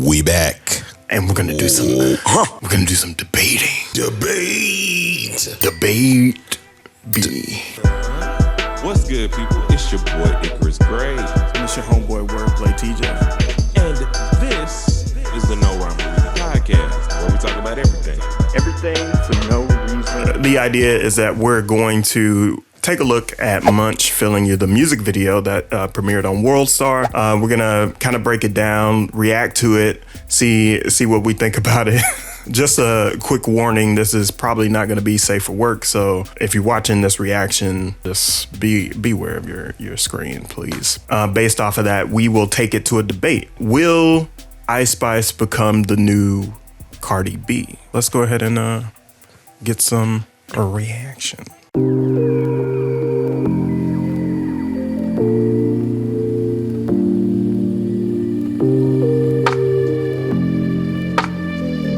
We back. And we're gonna do some debating. Debate B. What's good, people? It's your boy Icarus Gray. And it's your homeboy WordPlay T. And this is the No Rhyme Podcast, where we talk about everything. Everything for no reason. The idea is that we're going to take a look at Munch filling you the music video that premiered on WorldStar. We're gonna kind of break it down, react to it, see what we think about it. Just a quick warning, this is probably not gonna be safe for work, so if you're watching this reaction, just beware of your screen, please. Based off of that, we will take it to a debate. Will Ice Spice become the new Cardi B? Let's go ahead and get a reaction.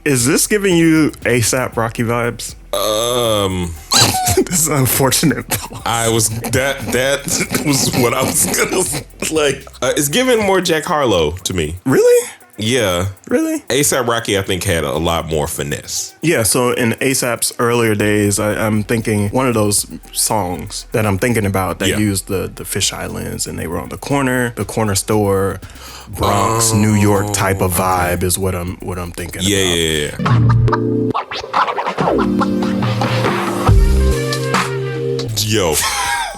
Is this giving you ASAP Rocky vibes? This is unfortunate. That was what I was gonna like. It's giving more Jack Harlow to me. Really? Yeah. Really? ASAP Rocky, I think, had a lot more finesse. Yeah, so in ASAP's earlier days, I'm thinking one of those songs that I'm thinking about that used the fisheye lens, and they were on the corner store, Bronx, New York type of vibe is what I'm thinking about. Yeah. Yo.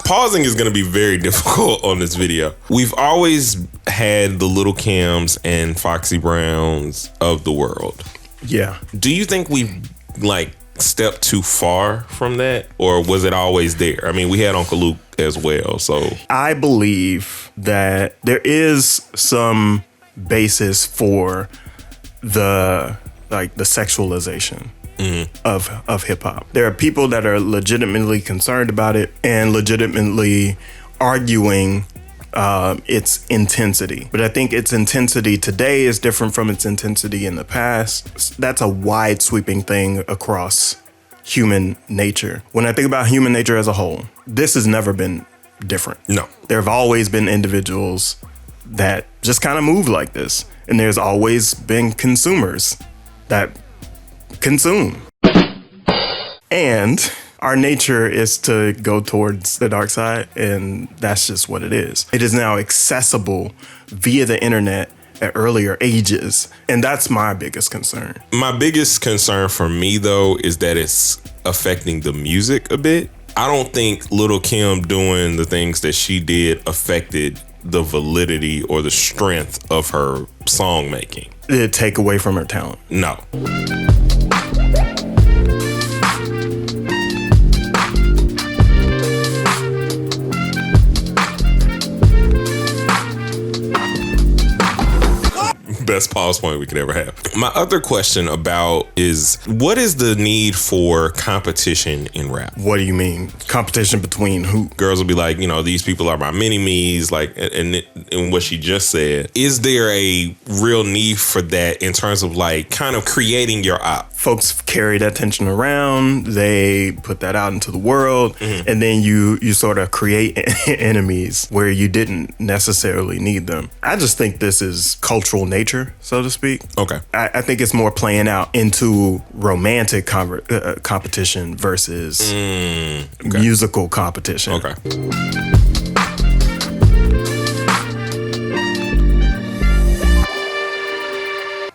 Pausing is going to be very difficult on this video. We've always had the Little Kims and Foxy Browns of the world. Yeah. Do you think we stepped too far from that, or was it always there? I mean, we had Uncle Luke as well, so. I believe that there is some basis for the sexualization. Of hip hop. There are people that are legitimately concerned about it and legitimately arguing its intensity. But I think its intensity today is different from its intensity in the past. That's a wide sweeping thing across human nature. When I think about human nature as a whole, this has never been different. No. There have always been individuals that just kind of move like this. And there's always been consumers that consume. And our nature is to go towards the dark side, and that's just what it is. It is now accessible via the internet at earlier ages, and that's my biggest concern. My biggest concern for me, though, is that it's affecting the music a bit. I don't think Lil' Kim doing the things that she did affected the validity or the strength of her song making. Did it take away from her talent? No. Best pause point we could ever have. My other question about is, what is the need for competition in rap? What do you mean? Competition between who? Girls will be like, these people are my mini-me's, and what she just said. Is there a real need for that in terms of kind of creating your op? Folks carry that tension around, they put that out into the world, and then you sort of create enemies where you didn't necessarily need them. I just think this is cultural nature, so to speak. Okay. I think it's more playing out into romantic competition versus musical competition. Okay.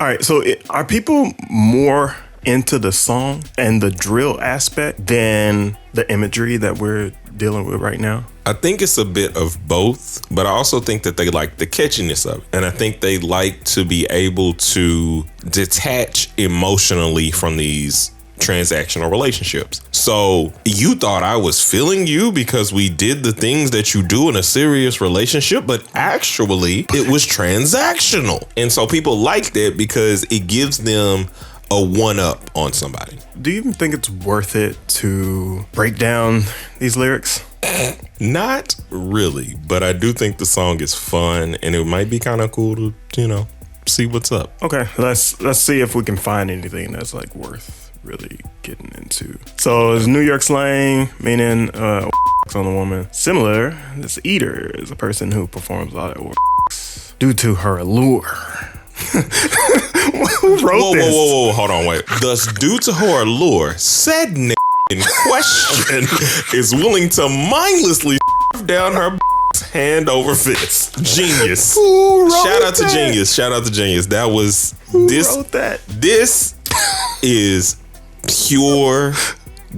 All right, so are people more into the song and the drill aspect than the imagery that we're dealing with right now? I think it's a bit of both, but I also think that they like the catchiness of it. And I think they like to be able to detach emotionally from these transactional relationships. So you thought I was feeling you because we did the things that you do in a serious relationship, but actually it was transactional. And so people like that because it gives them a one-up on somebody. Do you even think it's worth it to break down these lyrics? Not really, but I do think the song is fun, and it might be kind of cool to, see what's up. Okay, let's see if we can find anything that's worth really getting into. So it's New York slang, meaning on a woman. Similar, this eater is a person who performs a lot of due to her allure. wrote this? Whoa, hold on, wait. Thus, due to her allure, said nigga in question is willing to mindlessly down her hand over fist. Genius. Shout out to Genius. That was this. Wrote that? This is pure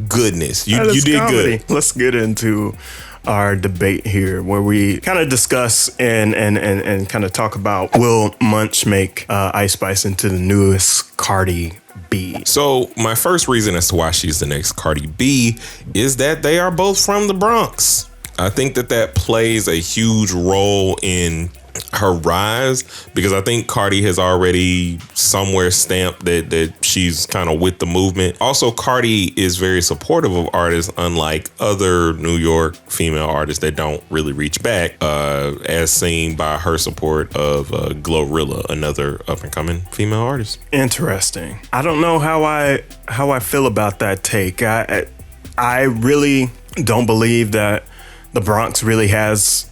goodness. You did comedy. good. Let's get into our debate here, where we kind of discuss and kind of talk about, will Munch make Ice Spice into the newest Cardi B? So my first reason as to why she's the next Cardi B is that they are both from the Bronx. I think that plays a huge role in her rise, because I think Cardi has already somewhere stamped that she's kind of with the movement. Also, Cardi is very supportive of artists, unlike other New York female artists that don't really reach back, as seen by her support of Glorilla, another up-and-coming female artist. Interesting. I don't know how I feel about that take. I really don't believe that the Bronx really has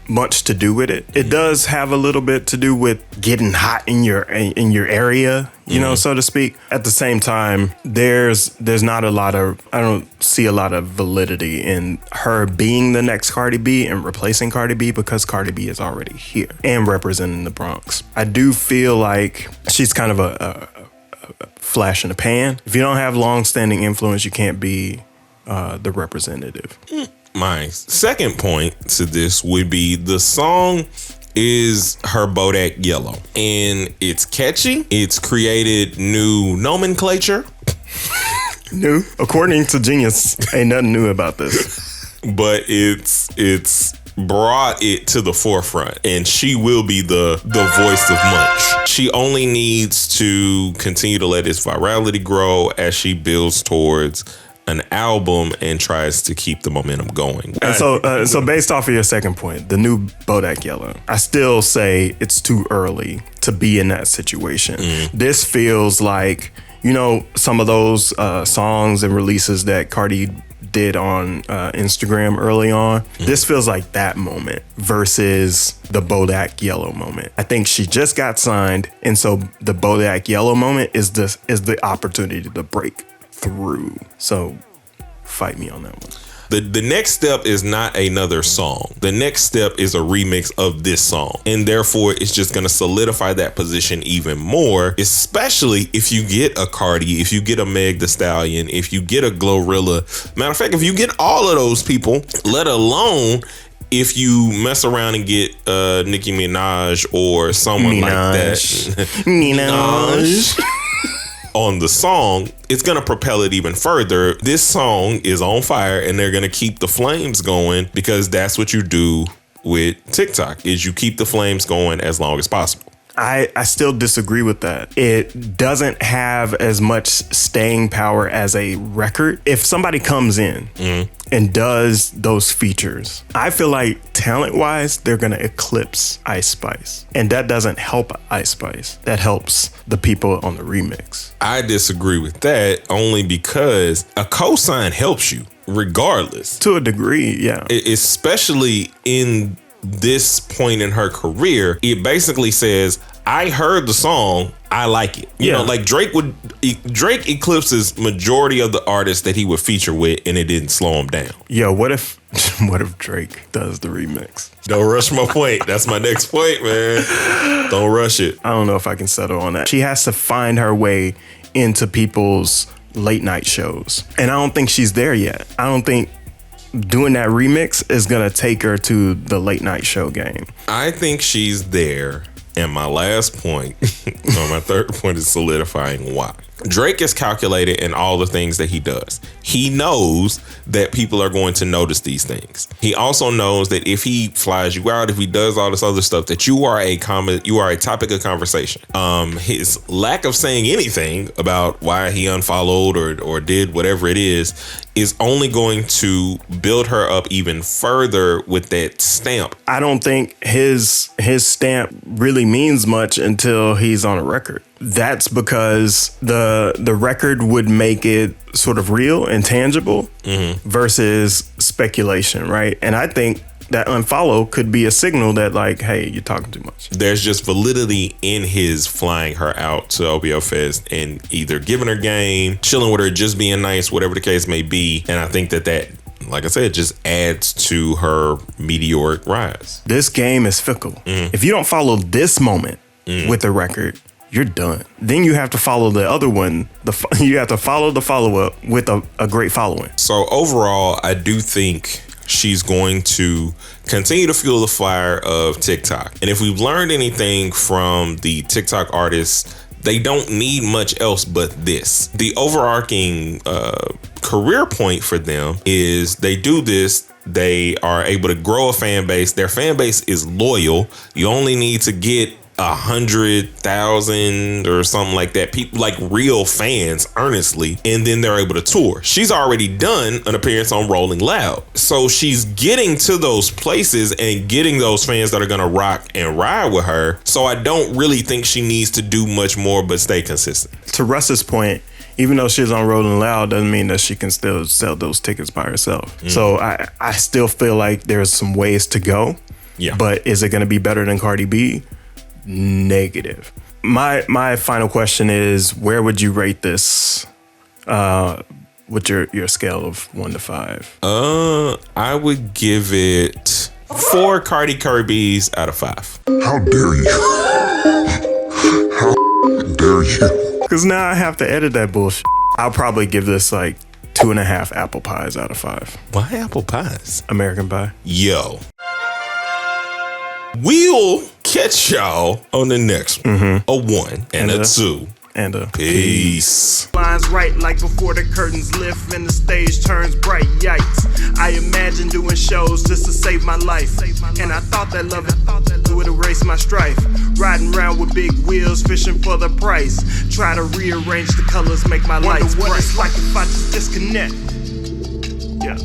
much to do with it. It does have a little bit to do with getting hot in your area, you know, so to speak. At the same time, there's not a lot of, I don't see a lot of validity in her being the next Cardi B and replacing Cardi B, because Cardi B is already here and representing the Bronx. I do feel like she's kind of a flash in the pan. If you don't have long-standing influence, you can't be the representative. My second point to this would be the song is her Bodak Yellow, and it's catchy. It's created new nomenclature. New? According to Genius, ain't nothing new about this. But it's brought it to the forefront, and she will be the voice of Munch. She only needs to continue to let its virality grow as she builds towards an album and tries to keep the momentum going. And so based off of your second point, the new Bodak Yellow, I still say it's too early to be in that situation. This feels like, you know, some of those songs and releases that Cardi did on Instagram early on. This feels like that moment versus the Bodak Yellow moment. I think she just got signed, and so the Bodak Yellow moment is the opportunity to break through. So fight me on that one. The next step is not another song. The next step is a remix of this song. And therefore, it's just going to solidify that position even more, especially if you get a Cardi, if you get a Meg Thee Stallion, if you get a Glorilla. Matter of fact, if you get all of those people, let alone if you mess around and get Nicki Minaj or someone like that. Minaj. On the song, it's going to propel it even further. This song is on fire, and they're going to keep the flames going, because that's what you do with TikTok, is you keep the flames going as long as possible. I still disagree with that. It doesn't have as much staying power as a record. If somebody comes in and does those features, I feel like talent-wise, they're going to eclipse Ice Spice. And that doesn't help Ice Spice. That helps the people on the remix. I disagree with that, only because a cosign helps you regardless. To a degree, yeah. Especially in this point in her career, it basically says, I heard the song, I like it. You know, like Drake eclipses majority of the artists that he would feature with, and it didn't slow him down. Yo, what if Drake does the remix? Don't rush my point. That's my next point, man. Don't rush it. I don't know if I can settle on that. She has to find her way into people's late night shows, and I don't think she's there yet. I don't think doing that remix is gonna take her to the late night show game. I think she's there. And my last point, or my third point, is solidifying why. Drake is calculated in all the things that he does. He knows that people are going to notice these things. He also knows that if he flies you out, if he does all this other stuff, that you are a topic of conversation. His lack of saying anything about why he unfollowed or did whatever it is only going to build her up even further with that stamp. I don't think his stamp really means much until he's on a record. That's because the record would make it sort of real and tangible versus speculation, right? And I think that unfollow could be a signal that like, hey, you're talking too much. There's just validity in his flying her out to OVO Fest and either giving her game, chilling with her, just being nice, whatever the case may be. And I think that, like I said, just adds to her meteoric rise. This game is fickle. If you don't follow this moment with the record, you're done. Then you have to follow the other one. You have to follow the follow-up with a great following. So overall, I do think she's going to continue to fuel the fire of TikTok. And if we've learned anything from the TikTok artists, they don't need much else but this. The overarching career point for them is they do this. They are able to grow a fan base. Their fan base is loyal. You only need to get 100,000 or something like that. People like real fans, earnestly, and then they're able to tour. She's already done an appearance on Rolling Loud, so she's getting to those places and getting those fans that are gonna rock and ride with her. So I don't really think she needs to do much more but stay consistent. To Russ's point, even though she's on Rolling Loud, doesn't mean that she can still sell those tickets by herself. So I still feel like there's some ways to go. Yeah. But is it gonna be better than Cardi B? Negative. My final question is, where would you rate this with your scale of 1 to 5? I would give it 4 Cardi Kirby's out of 5. How dare you? How dare you? Because now I have to edit that bullshit. I'll probably give this like 2.5 apple pies out of 5. Why apple pies? American Pie. Yo. We'll catch y'all on the next one. A 1 and a 2. And a Peace. Lines right like before the curtains lift and the stage turns bright. Yikes. I imagine doing shows just to save my life. And I thought that love would erase my strife. Riding around with big wheels, fishing for the price. Try to rearrange the colors, make my lights bright. What it's like if I just disconnect. Yeah.